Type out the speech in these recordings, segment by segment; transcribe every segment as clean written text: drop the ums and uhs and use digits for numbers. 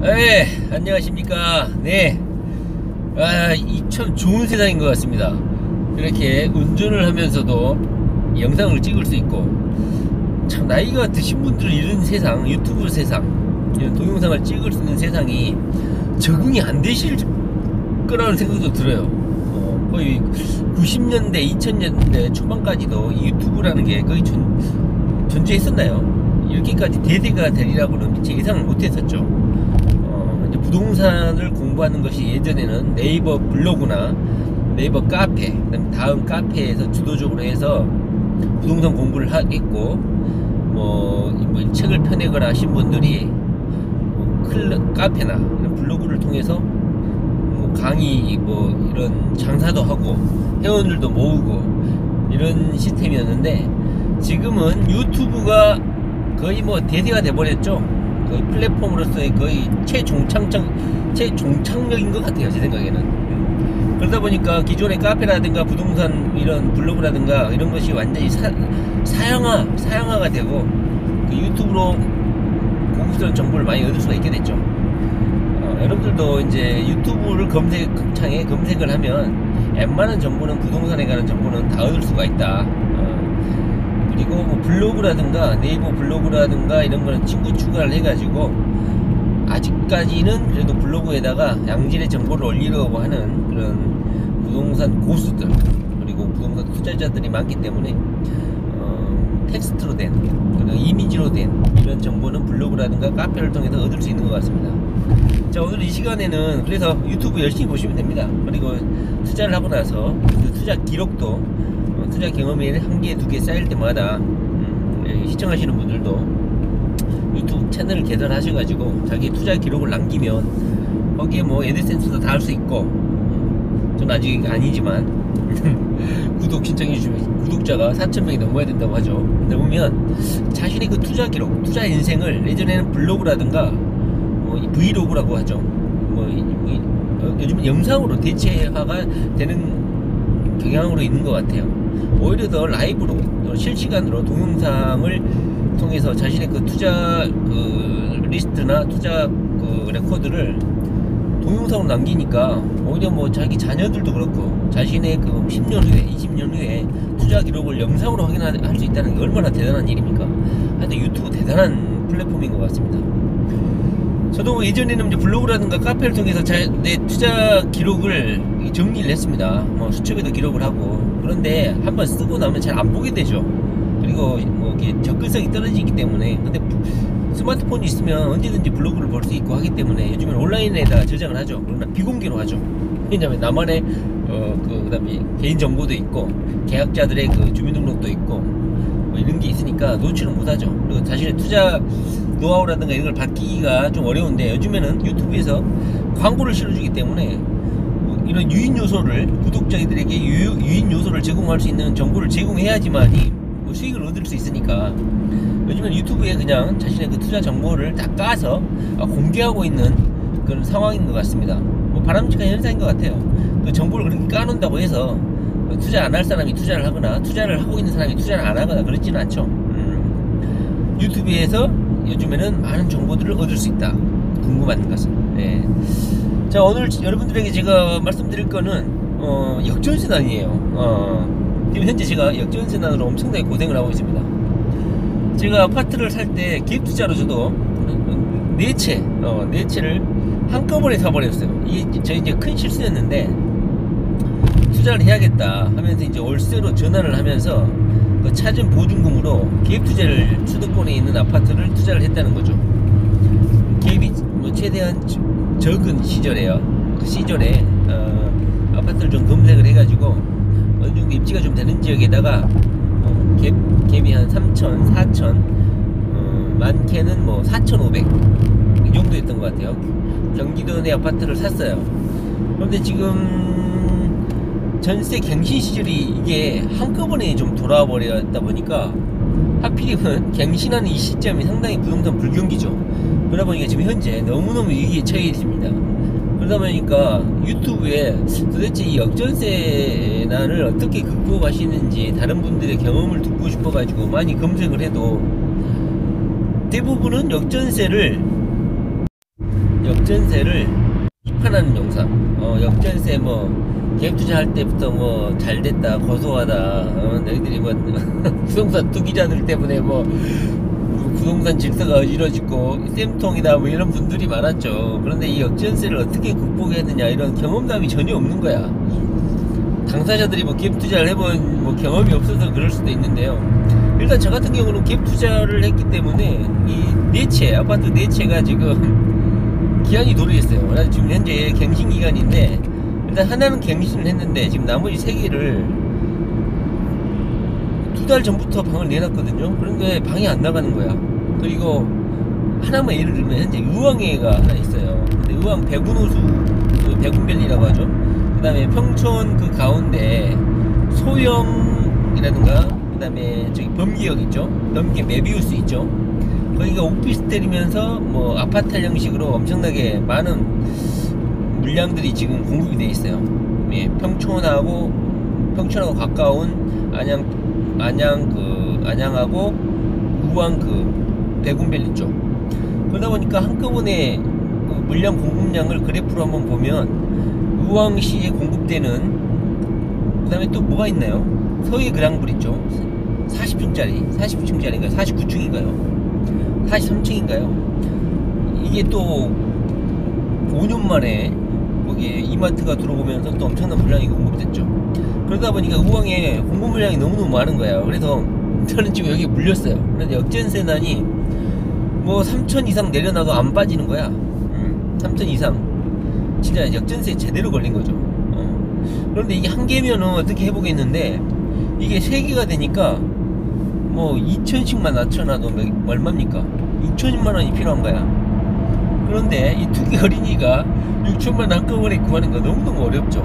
네, 안녕하십니까. 네. 이 참 좋은 세상인 것 같습니다. 이렇게 운전을 하면서도 영상을 찍을 수 있고, 참 나이가 드신 분들은 이런 세상, 유튜브 세상, 이런 동영상을 찍을 수 있는 세상이 적응이 안 되실 거라는 생각도 들어요. 거의 90년대, 2000년대 초반까지도 이 유튜브라는 게 거의 존재했었나요? 이렇게까지 대세가 되리라고는 미처 예상을 못했었죠. 이제 부동산을 공부하는 것이 예전에는 네이버 블로그나 네이버 카페, 다음 카페에서 주도적으로 해서 부동산 공부를 했고, 뭐 책을 펴내거나 하신 분들이 카페나 이런 블로그를 통해서 강의, 이런 장사도 하고 회원들도 모으고 이런 시스템이었는데, 지금은 유튜브가 거의 대세가 돼버렸죠. 거의 플랫폼으로서의 거의 최종착역인 것 같아요, 제 생각에는. 그러다 보니까 기존의 카페라든가 부동산 이런 블로그라든가 이런 것이 완전히 사양화가 되고, 그 유튜브로 고급스러운 정보를 많이 얻을 수가 있게 됐죠. 여러분들도 이제 유튜브를 창에 검색을 하면 웬만한 정보는, 부동산에 관한 정보는 다 얻을 수가 있다. 그리고 블로그라든가 네이버 블로그라든가 이런 거는 친구 추가를 해가지고, 아직까지는 그래도 블로그에다가 양질의 정보를 올리려고 하는 그런 부동산 고수들, 그리고 부동산 투자자들이 많기 때문에 텍스트로 된, 그리고 이미지로 된 이런 정보는 블로그라든가 카페를 통해서 얻을 수 있는 것 같습니다. 자, 오늘 이 시간에는 그래서 유튜브 열심히 보시면 됩니다. 그리고 투자를 하고 나서 그 투자 기록도, 투자 경험이 한 개, 두 개 쌓일 때마다 시청하시는 분들도 유튜브 채널을 개설하셔가지고 자기 투자 기록을 남기면 거기에 애드센스도 다 할 수 있고, 저는 아직 아니지만 구독 신청해 주시면 구독자가 4,000명이 넘어야 된다고 하죠. 넘으면 자신의 그 투자 기록, 투자 인생을, 예전에는 블로그라든가 브이로그라고 하죠. 요즘은 영상으로 대체화가 되는 경향으로 있는 것 같아요. 오히려 더 라이브로, 실시간으로 동영상을 통해서 자신의 그 투자 리스트나 투자 레코드를 동영상으로 남기니까, 오히려 자기 자녀들도 그렇고 자신의 10년 후에, 20년 후에 투자 기록을 영상으로 확인할 수 있다는 게 얼마나 대단한 일입니까? 하여튼 유튜브 대단한 플랫폼인 것 같습니다. 저도 예전에는 이제 블로그라든가 카페를 통해서 내 투자 기록을 정리를 했습니다. 수첩에도 기록을 하고. 그런데 한번 쓰고 나면 잘 안 보게 되죠. 그리고 이게 접근성이 떨어지기 때문에. 근데 스마트폰이 있으면 언제든지 블로그를 볼 수 있고 하기 때문에 요즘은 온라인에다 저장을 하죠. 그러나 비공개로 하죠. 왜냐면 나만의 그다음에 개인 정보도 있고, 계약자들의 주민등록도 있고, 이런 게 있으니까 노출은 못하죠. 그리고 자신의 투자 노하우라든가 이런 걸 받기가 좀 어려운데, 요즘에는 유튜브에서 광고를 실어주기 때문에 이런 유인 요소를, 구독자들에게 유인 요소를 제공할 수 있는 정보를 제공해야지만이 수익을 얻을 수 있으니까, 요즘은 유튜브에 그냥 자신의 투자 정보를 다 까서 공개하고 있는 그런 상황인 것 같습니다. 바람직한 현상인 것 같아요. 그 정보를 그렇게 까놓는다고 해서 투자 안 할 사람이 투자를 하거나, 투자를 하고 있는 사람이 투자를 안 하거나 그렇지는 않죠. 유튜브에서 요즘에는 많은 정보들을 얻을 수 있다. 궁금한 것은. 네. 자, 오늘 여러분들에게 제가 말씀드릴 거는 역전세난이에요. 지금 현재 제가 역전세난으로 엄청나게 고생을 하고 있습니다. 제가 아파트를 살 때 기획투자로 저도 네 채를 한꺼번에 사버렸어요. 이게 저 이제 큰 실수였는데, 투자를 해야겠다 하면서 이제 월세로 전환을 하면서 그 차전 보증금으로 기획투자를, 수도권에 있는 아파트를 투자를 했다는 거죠. 기획이 최대한 적은 시절에요. 그 시절에 아파트를 좀 검색을 해가지고 어느 정도 입지가 좀 되는 지역에다가 갭이 한 3천, 4천, 많게는 4,500 이 정도였던 것 같아요. 경기도 내 아파트를 샀어요. 그런데 지금 전세 갱신 시절이 이게 한꺼번에 좀 돌아와 버렸다 보니까, 하필이면 갱신하는 이 시점이 상당히 부동산 불경기죠. 그러다 보니까 지금 현재 너무너무 위기에 처해 있습니다. 그러다 보니까 유튜브에 도대체 이 역전세난을 어떻게 극복하시는지 다른 분들의 경험을 듣고 싶어가지고 많이 검색을 해도 대부분은 역전세를 역전세를 비판하는 영상. 역전세 뭐 개입 투자할 때부터 뭐 잘됐다, 고소하다, 너희들이 뭐 부동산 투기자들 때문에 뭐 부동산 질서가 어지러지고 쌤통이다 뭐 이런 분들이 많았죠. 그런데 이 역전세를 어떻게 극복했느냐, 이런 경험담이 전혀 없는 거야. 당사자들이 뭐 기업 투자를 해본 뭐 경험이 없어서 그럴 수도 있는데요. 일단 저 같은 경우는 기업 투자를 했기 때문에 이 네 채, 아파트 네 채가 지금 기한이 도래했어요. 그래서 지금 현재 갱신 기간인데, 일단 하나는 갱신을 했는데 지금 나머지 세 개를 2달 전부터 방을 내놨거든요. 그런데 방이 안 나가는 거야. 그리고 하나만 예를 들면 현재 의왕에가 하나 있어요. 근데 의왕 백운호수, 백운밸리라고 하죠. 그 다음에 평촌 그 가운데 소영이라든가, 그 다음에 저기 범기역 있죠. 넘게 메비우스 있죠. 거기가 오피스텔이면서 뭐 아파트 형식으로 엄청나게 많은 물량들이 지금 공급이 돼 있어요. 예, 평촌하고 가까운 안양하고 우왕 그 백운밸리 쪽. 그러다 보니까 한꺼번에 그 물량 공급량을 그래프로 한번 보면 우왕시에 공급되는, 그 다음에 또 뭐가 있나요? 서해 그랑블 있죠. 40층짜리인가요? 49층인가요? 43층인가요? 이게 또 5년 만에 거기에 이마트가 들어오면서 또 엄청난 물량이 공급됐죠. 그러다 보니까 우왕에 공급 물량이 너무너무 많은 거예요. 그래서 저는 지금 여기에 물렸어요. 그래서 역전세난이 뭐 3천 이상 내려놔도 안 빠지는 거야. 3천 이상 진짜 역전세 제대로 걸린 거죠. 그런데 이게 한 개면은 어떻게 해보겠는데, 이게 세 개가 되니까 뭐 2천씩만 낮춰놔도 얼마입니까? 6천만 원이 필요한 거야. 그런데 이 투기 어린이가 6천만 원 한꺼번에 구하는 거 너무너무 어렵죠.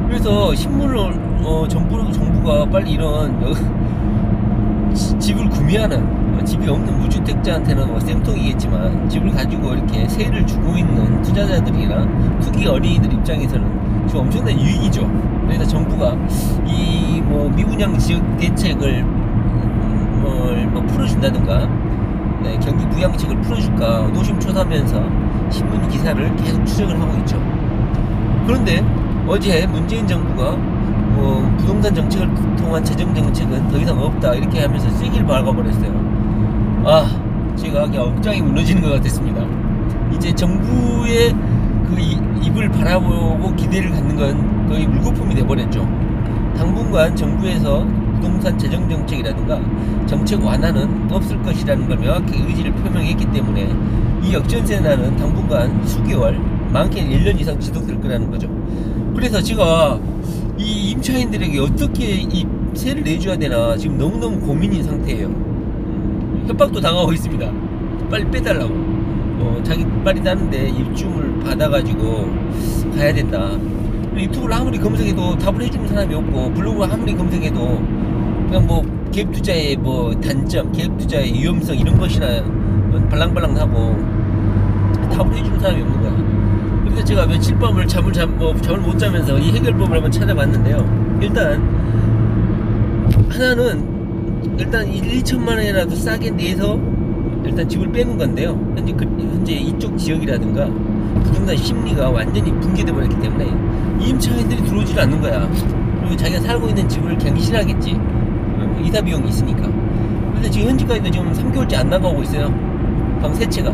그래서 신문을 정부가 빨리 이런 집을 구매하는, 집이 없는 무주택자한테는 뭐 쌤통이겠지만 집을 가지고 이렇게 세를 주고 있는 투자자들이나 투기 어린이들 입장에서는 지금 엄청난 유익이죠. 그래서 정부가 이 뭐 미분양 지역 대책을 뭐 풀어준다든가, 네, 경기 부양책을 풀어줄까 노심초사하면서 신문 기사를 계속 추적을 하고 있죠. 그런데 어제 문재인 정부가 뭐 부동산 정책을 통한 재정 정책은 더 이상 없다 이렇게 하면서 세기를 박아버렸어요. 제가 그냥 억장이 무너지는 것 같았습니다. 이제 정부의 그 입을 바라보고 기대를 갖는 건 거의 물거품이 돼버렸죠. 당분간 정부에서 부동산 재정 정책이라든가 정책 완화는 없을 것이라는 걸 명확히 의지를 표명했기 때문에 이 역전세난은 당분간 수개월, 많게는 1년 이상 지속될 거라는 거죠. 그래서 제가 이 임차인들에게 어떻게 이 세를 내줘야 되나 지금 너무너무 고민인 상태예요. 협박도 당하고 있습니다. 빨리 빼달라고. 자기 빨리 나는데 입주물 받아가지고 가야 된다. 유튜브를 아무리 검색해도 답을 해주는 사람이 없고, 블로그를 아무리 검색해도 그냥 뭐 개입투자의 뭐 단점, 개입투자의 위험성 이런 것이나 발랑발랑 하고 답을 해주는 사람이 없는 거야. 그래서 제가 며칠 밤을 잠을 못 자면서 이 해결법을 한번 찾아봤는데요. 일단 하나는 일단 1-2천만 원이라도 싸게 내서 일단 집을 빼는 건데요. 현재 이쪽 지역이라든가 부동산 심리가 완전히 붕괴돼 버렸기 때문에 임차인들이 들어오질 않는 거야. 그리고 자기가 살고 있는 집을 갱신하겠지. 이사 비용이 있으니까. 근데 지금 현재까지도 지금 3개월째 안 나가고 있어요. 방 3채가.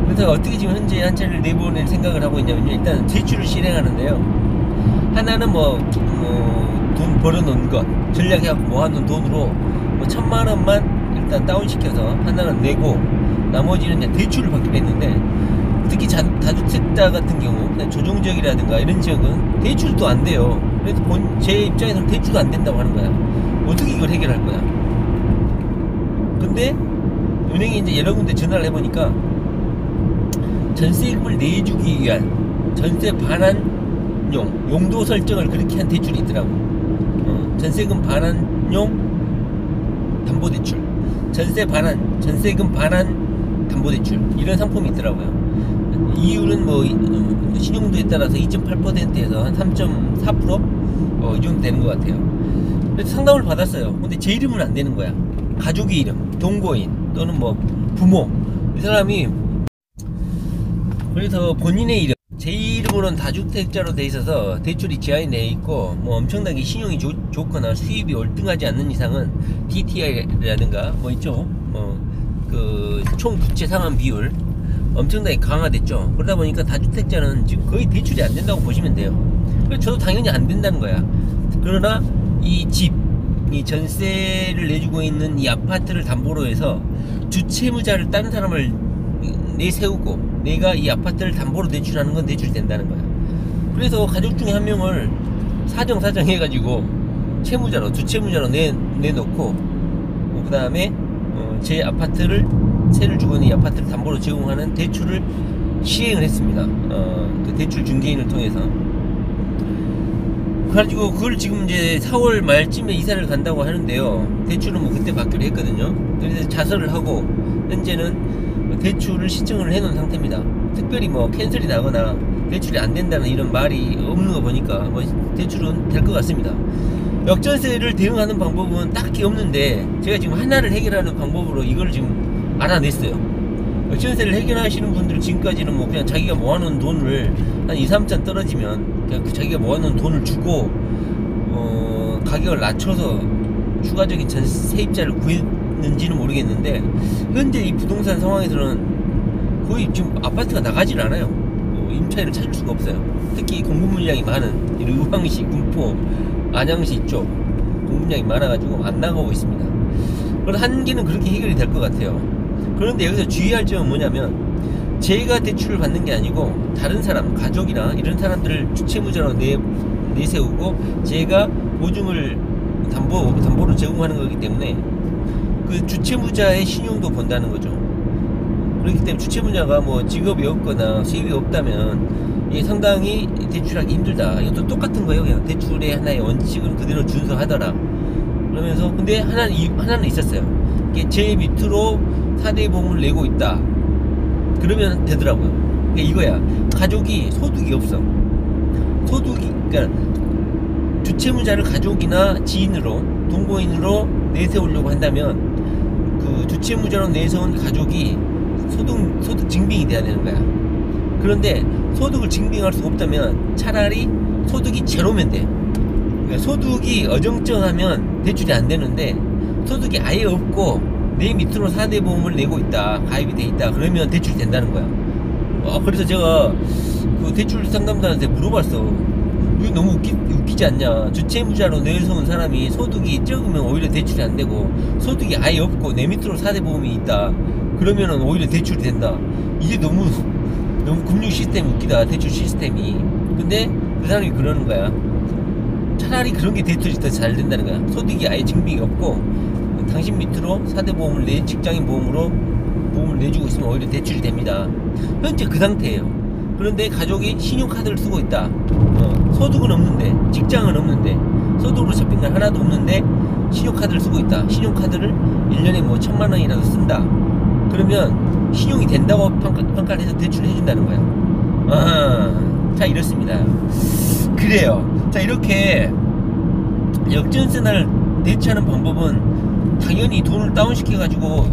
그래서 어떻게 지금 현재 한 채를 내보낼 생각을 하고 있냐면, 일단 대출을 실행하는데요. 하나는 돈 벌어놓은 것, 전략해갖고 모아놓은 돈으로 뭐 1,000만 원만 일단 다운시켜서 하나는 내고, 나머지는 이제 대출을 받기로 했는데, 특히 다주택자 같은 경우 조정지역이라든가 이런 지역은 대출도 안 돼요. 그래서 제 입장에서는 대출도 안 된다고 하는 거야. 어떻게 이걸 해결할 거야? 근데 은행에 이제 여러 군데 전화를 해보니까 전세금을 내주기 위한 전세 반환용 용도 설정을 그렇게 한 대출이 있더라고. 전세금 반환용 담보대출, 전세금 반환 담보대출, 이런 상품이 있더라고요. 이유는 뭐 신용도에 따라서 2.8%에서 한 3.4% 이 정도 되는 것 같아요. 그래서 상담을 받았어요. 근데 제 이름은 안 되는 거야. 가족의 이름, 동거인 또는 뭐 부모, 이 사람이 그래서 본인의 이름, 제 이름으로는 다주택자로 돼 있어서 대출이 제한이 돼 있고 뭐 엄청나게 신용이 좋거나 수입이 월등하지 않는 이상은 DTI라든가 뭐 있죠, 그 총 부채 상환 비율 엄청나게 강화됐죠. 그러다 보니까 다주택자는 지금 거의 대출이 안 된다고 보시면 돼요. 그래서 저도 당연히 안 된다는 거야. 그러나 이 집, 이 전세를 내주고 있는 이 아파트를 담보로 해서 주채무자를 다른 사람을 내세우고 내가 이 아파트를 담보로 대출하는 건 대출이 된다는 거야. 그래서 가족 중에 한 명을 사정 해가지고 채무자로, 주채무자로 내놓고 그 다음에 제 아파트를, 세를 주고 있는 이 아파트를 담보로 제공하는 대출을 시행을 했습니다. 그 대출 중개인을 통해서. 그래가지고 그걸 지금 이제 4월 말쯤에 이사를 간다고 하는데요. 대출은 뭐 그때 받기로 했거든요. 그래서 자설을 하고 현재는 대출을 신청을 해놓은 상태입니다. 특별히 뭐 캔슬이 나거나 대출이 안 된다는 이런 말이 없는 거 보니까 뭐 대출은 될 것 같습니다. 역전세를 대응하는 방법은 딱히 없는데 제가 지금 하나를 해결하는 방법으로 이걸 지금 알아냈어요. 역전세를 해결하시는 분들은 지금까지는 뭐 그냥 자기가 모아놓은 돈을 한 2, 3천 떨어지면 그냥 자기가 모아놓은 돈을 주고 가격을 낮춰서 추가적인 세입자를 구했는지는 모르겠는데 현재 이 부동산 상황에서는 거의 지금 아파트가 나가질 않아요. 임차인을 찾을 수가 없어요. 특히 공급 물량이 많은 의왕시, 군포, 안양시 이쪽 공급 물량이 많아가지고 안 나가고 있습니다. 그래서 한계는 그렇게 해결이 될 것 같아요. 그런데 여기서 주의할 점은 뭐냐면 제가 대출을 받는 게 아니고 다른 사람, 가족이나 이런 사람들을 주채무자로 내세우고 제가 보증을 담보로 제공하는 거기 때문에 그 주채무자의 신용도 본다는 거죠. 그렇기 때문에 주채무자가 뭐 직업이 없거나 수입이 없다면 이게 상당히 대출하기 힘들다. 이것도 똑같은 거예요. 그냥 대출의 하나의 원칙은 그대로 준수하더라. 그러면서 근데 하나는 있었어요. 이게 제 밑으로 4대 보험을 내고 있다. 그러면 되더라고요. 그러니까 이거야. 가족이 소득이 없어. 그러니까 주채무자를 가족이나 지인으로, 동거인으로 내세우려고 한다면 그 주채무자로 내세운 가족이 소득 증빙이 돼야 되는 거야. 그런데 소득을 증빙할 수 없다면 차라리 소득이 제로면 돼. 그러니까 소득이 어정쩡하면 대출이 안 되는데 소득이 아예 없고 내 밑으로 4대 보험을 내고 있다, 가입이 돼 있다, 그러면 대출이 된다는 거야. 그래서 제가 그 대출 상담사한테 물어봤어. 이거 너무 웃기지 않냐. 주채무자로 내세운 사람이 소득이 적으면 오히려 대출이 안 되고 소득이 아예 없고 내 밑으로 4대 보험이 있다, 그러면은 오히려 대출이 된다. 이게 너무 금융 시스템이 웃기다, 대출 시스템이. 근데 그 사람이 그러는 거야. 차라리 그런 게 대출이 더 잘 된다는 거야. 소득이 아예 증빙이 없고 당신 밑으로 4대 보험을 직장인 보험을 내주고 있으면 오히려 대출이 됩니다. 현재 그 상태예요. 그런데 가족이 신용카드를 쓰고 있다. 소득은 없는데, 직장은 없는데, 소득으로 잡힌 건 하나도 없는데 신용카드를 쓰고 있다. 신용카드를 1년에 뭐 1,000만 원이라도 쓴다. 그러면 신용이 된다고 평가를 해서 대출을 해준다는 거야. 자, 이렇습니다. 그래요. 자, 이렇게 역전세를 대체하는 방법은 당연히 돈을 다운시켜가지고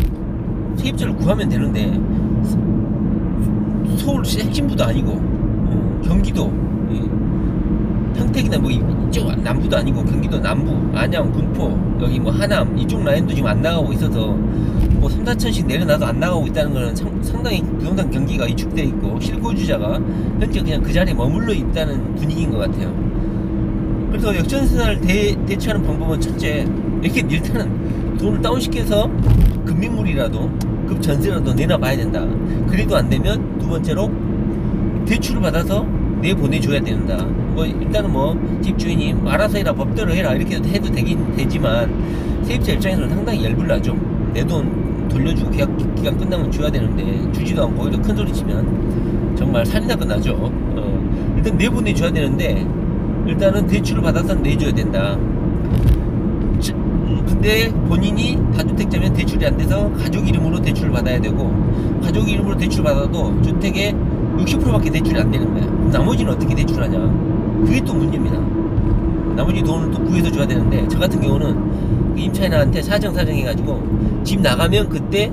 세입자를 구하면 되는데 서울시 핵심부도 아니고 경기도 평택이나 뭐 이쪽 남부도 아니고 경기도 남부, 안양, 군포, 여기 뭐 하남 이쪽 라인도 지금 안 나가고 있어서 뭐 3, 4천씩 내려놔도 안 나가고 있다는 거는 상당히 부동산 경기가 위축되어 있고 실거주자가 현재 그냥 그 자리에 머물러 있다는 분위기인 것 같아요. 그래서 역전세를 대체하는 방법은 첫째, 이렇게 일단은 돈을 다운시켜서 급민물이라도 급전세라도 내놔봐야 된다. 그래도 안되면 두 번째로 대출을 받아서 내보내줘야 된다. 뭐 일단은 뭐 집주인이 알아서 해라, 법대로 해라 이렇게 해도 되긴 되지만 세입자 입장에서는 상당히 열불나죠. 내 돈 돌려주고 계약 기간 끝나면 줘야 되는데 주지도 않고 오히려 큰소리 치면 정말 살이나 끝나죠. 일단 내보내줘야 되는데 일단은 대출을 받아서 내줘야 된다. 근데 본인이 다주택자면 대출이 안 돼서 가족 이름으로 대출을 받아야 되고, 가족 이름으로 대출 받아도 주택의 60%밖에 대출이 안 되는 거야. 그럼 나머지는 어떻게 대출하냐? 그게 또 문제입니다. 나머지 돈을 또 구해서 줘야 되는데, 저 같은 경우는 임차인한테 사정 해가지고 집 나가면 그때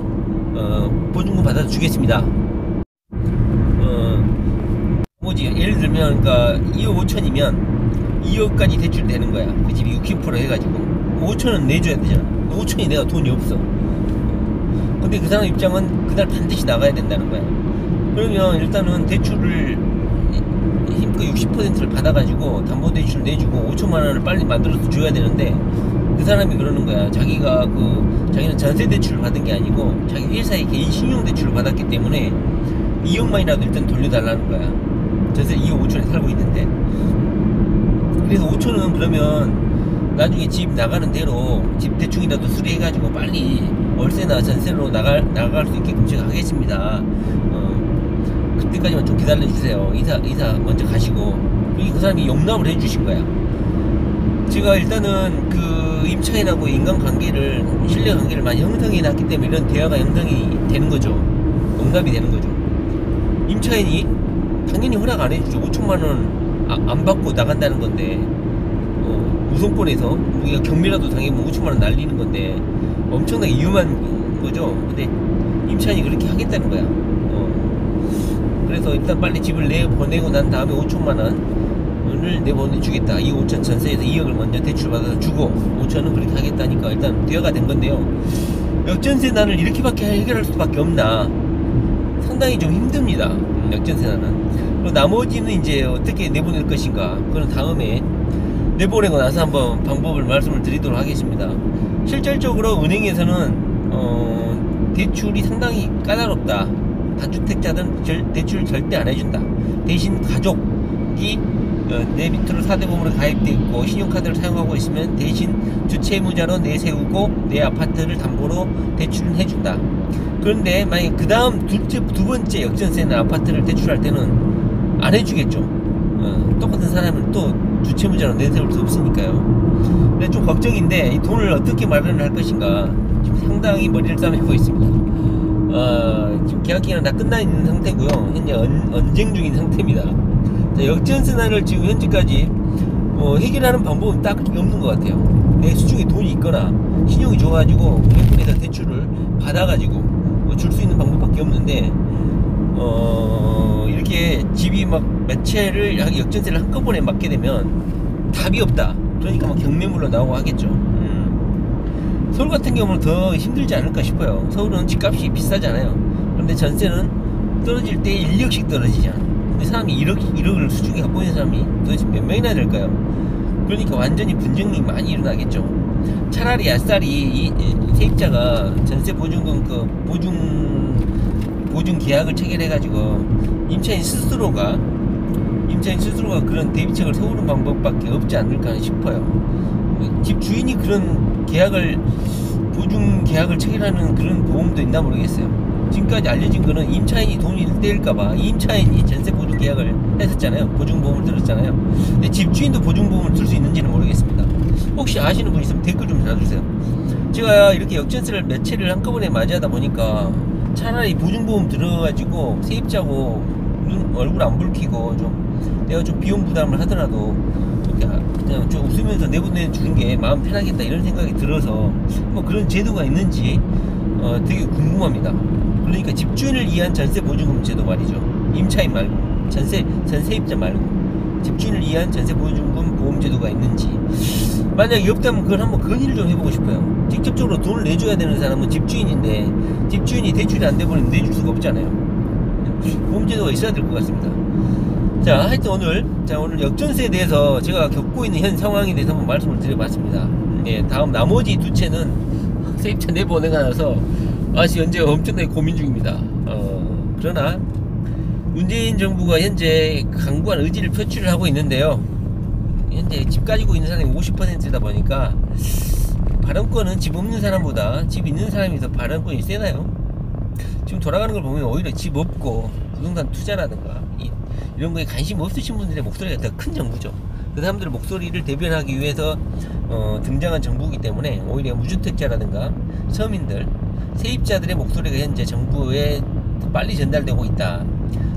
보증금 받아서 주겠습니다. 나머지 예를 들면 그러니까 2억 5천이면 2억까지 대출되는 거야. 그 집이 60% 해가지고 5천은 내줘야 되잖아. 5천이 내가 돈이 없어. 근데 그 사람 입장은 그날 반드시 나가야 된다는 거야. 그러면 일단은 대출을 힘껏 60%를 받아가지고 담보대출 내주고 5천만 원을 빨리 만들어서 줘야 되는데 그 사람이 그러는 거야. 자기는 전세대출을 받은 게 아니고 자기 회사의 개인 신용대출을 받았기 때문에 2억만이라도 일단 돌려달라는 거야. 전세 2억 5천에 살고 있는데. 그래서 5천은 그러면 나중에 집 나가는 대로 집 대충이라도 수리해가지고 빨리 월세나 전세로 나갈 수 있게끔 제가 하겠습니다. 그때까지만 좀 기다려주세요. 이사 먼저 가시고. 그리고 그 사람이 용납을 해주신 거야. 제가 일단은 그 임차인하고 인간관계를, 신뢰관계를 많이 형성해 놨기 때문에 이런 대화가 형성이 되는 거죠. 용납이 되는 거죠. 임차인이 당연히 허락 안 해주죠. 5천만 원 안 받고 나간다는 건데, 우선권에서 우리가 경매라도 당해면 5천만 원 날리는 건데 엄청나게 위험한 거죠. 근데 임차인이 그렇게 하겠다는 거야. 그래서 일단 빨리 집을 내보내고 난 다음에 5천만 원을 내보내주겠다. 2억 5천 전세에서 2억을 먼저 대출받아서 주고 5천은 그렇게 하겠다니까 일단 대화가 된 건데요. 역전세난을 이렇게밖에 해결할 수밖에 없나. 상당히 좀 힘듭니다. 역전세난은. 그리고 나머지는 이제 어떻게 내보낼 것인가, 그건 다음에 내보내고 나서 한번 방법을 말씀을 드리도록 하겠습니다. 실질적으로 은행에서는 대출이 상당히 까다롭다. 다주택자들은 대출 절대 안 해준다. 대신 가족이 내 밑으로 4대 보험으로 가입돼 있고 신용카드를 사용하고 있으면 대신 주채무자로 내세우고 내 아파트를 담보로 대출은 해준다. 그런데 만약 그 다음 두 번째 역전세나 아파트를 대출할 때는 안 해주겠죠. 똑같은 사람은 또 주채무자로 내세울 수 없으니까요. 근데 좀 걱정인데 이 돈을 어떻게 마련할 것인가 지금 상당히 머리를 싸매고 있습니다. 지금 계약기간은 다 끝나 있는 상태고요. 현재 언쟁 중인 상태입니다. 자, 역전세난을 지금 현재까지 해결하는 방법은 딱히 없는 것 같아요. 내 수중에 돈이 있거나 신용이 좋아가지고 은행에서 대출을 받아가지고 줄 수 있는 방법밖에 없는데, 이렇게 집이 막 몇 채를 역전세를 한꺼번에 맞게 되면 답이 없다. 그러니까 막 경매물로 나오고 하겠죠. 서울 같은 경우는 더 힘들지 않을까 싶어요. 서울은 집값이 비싸잖아요. 그런데 전세는 떨어질 때 1억씩 떨어지잖아. 근데 사람이 1억을 수중에 갖고 있는 사람이 도대체 몇 명이나 될까요? 그러니까 완전히 분쟁이 많이 일어나겠죠. 차라리 아싸리 이 세입자가 전세 보증금 보증 계약을 체결해가지고 임차인 스스로가 그런 대비책을 세우는 방법밖에 없지 않을까 싶어요. 집 주인이 그런 보증 계약을 체결하는 그런 보험도 있나 모르겠어요. 지금까지 알려진 거는 임차인이 돈이 떼일까봐 임차인이 전세 보증 계약을 했었잖아요. 보증보험을 들었잖아요. 근데 집주인도 보증보험을 들 수 있는지는 모르겠습니다. 혹시 아시는 분 있으면 댓글 좀 달아주세요. 제가 이렇게 역전세를 몇 채를 한꺼번에 맞이하다 보니까 차라리 보증보험 들어가지고 세입자고 얼굴 안 붉히고 내가 좀 비용 부담을 하더라도 그냥 좀 웃으면서 내보내주는 게 마음 편하겠다 이런 생각이 들어서 뭐 그런 제도가 있는지 되게 궁금합니다. 그러니까 집주인을 위한 전세 보증금 제도 말이죠. 임차인 말고 전세입자 말고 집주인을 위한 전세 보증금 보험 제도가 있는지, 만약에 없다면 그걸 한번 건의를 좀 해보고 싶어요. 직접적으로 돈을 내줘야 되는 사람은 집주인인데 집주인이 대출이 안 돼버리면 내줄 수가 없잖아요. 보험 제도가 있어야 될 것 같습니다. 자, 하여튼 오늘 역전세에 대해서 제가 겪고 있는 현 상황에 대해서 한번 말씀을 드려봤습니다. 다음 나머지 두 채는 세입자 내보내가 나서 아직 현재 엄청나게 고민 중입니다. 그러나 문재인 정부가 현재 강구한 의지를 표출을 하고 있는데요. 현재 집 가지고 있는 사람이 50%다 보니까 발언권은 집 없는 사람보다 집 있는 사람이 더 발언권이 세나요? 지금 돌아가는 걸 보면 오히려 집 없고 부동산 투자라든가 이런 거에 관심 없으신 분들의 목소리가 더 큰 정부죠. 그 사람들의 목소리를 대변하기 위해서 등장한 정부이기 때문에 오히려 무주택자라든가 서민들, 세입자들의 목소리가 현재 정부에 더 빨리 전달되고 있다.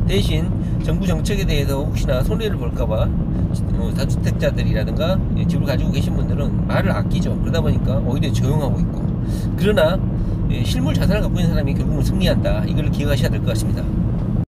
대신 정부 정책에 대해서 혹시나 손해를 볼까봐 다주택자들이라든가 집을 가지고 계신 분들은 말을 아끼죠. 그러다 보니까 오히려 조용하고 있고, 그러나 실물 자산을 갖고 있는 사람이 결국은 승리한다. 이걸 기억하셔야 될 것 같습니다.